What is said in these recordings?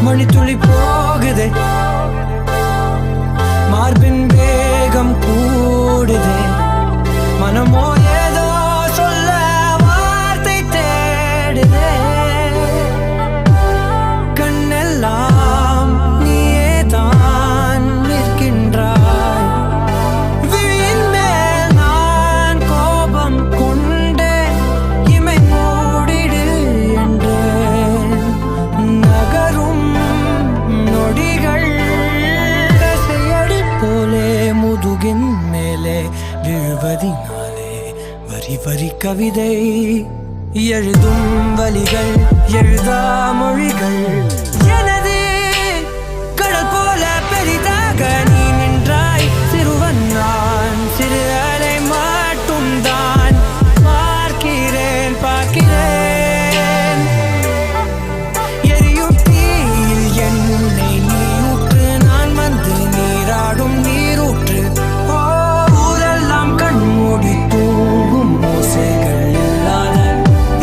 மணி துளி போகுதே, மார்பின் வேகம் கூடுதே, மனமோ ஏதோ சொல்ல வார்த்தை தேடுதே. கண்ணெல்லாம் நீயே தான் நிற்கின்றாய், விழியின் மேல் நான் கோபம் கொண்டே இமை மூடிடு என்றேன். நகரும் நொடிகள் செயடி போலே முதுகின் மேலே விழுவதினாலே வரி வரி கவிதை எழுதும் வலிகள் எழுதா மொழிகள். எனது கடல் போல பெரிதாக நீ நின்றாய், சிறுவன் நான் சிறு அலை மட்டும் தான் பார்க்கிறேன் பார்க்கிறேன். எரியும் தீயில் என்னை நீ ஊற்று, நான் வந்து நீராடும் நீரூற்று. ஊரெல்லாம் கண் மூடி தூங்கும் ஓசைகள் இல்லாத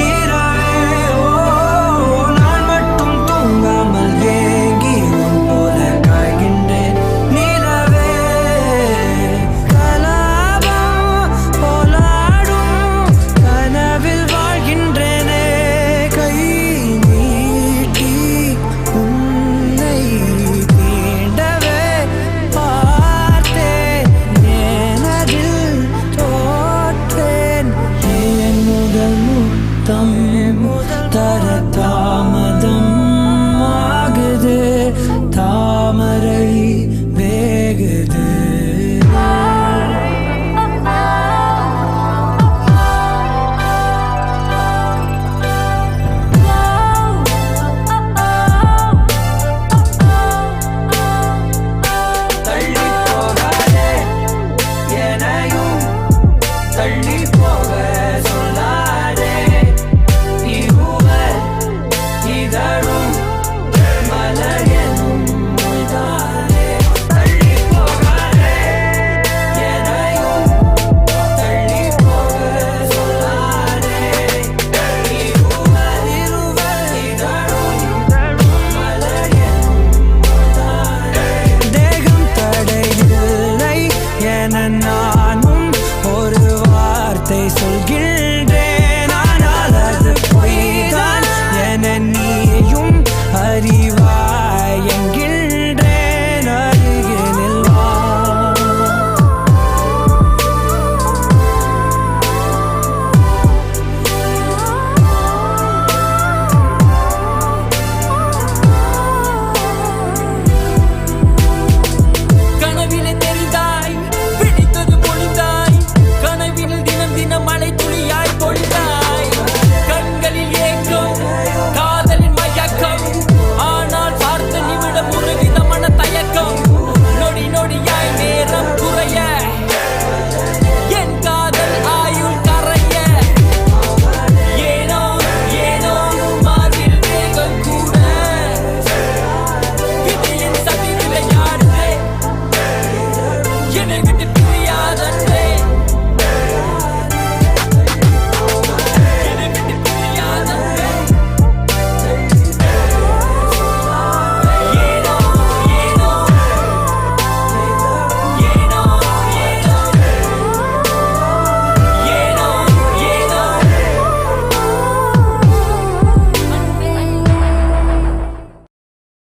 இரவே. நான் மட்டும் தூங்காமல் ஏங்கி உன் போல காய்கின்றேன் நிலவே. கலாபம் போலாடும் கனவில் வாழ்கின்றேனே, கை நீட்டி உன்னை தீண்டவே பார்த்தேன், நேனதில் தோற்றேன். என் முதல் முத்தம் தர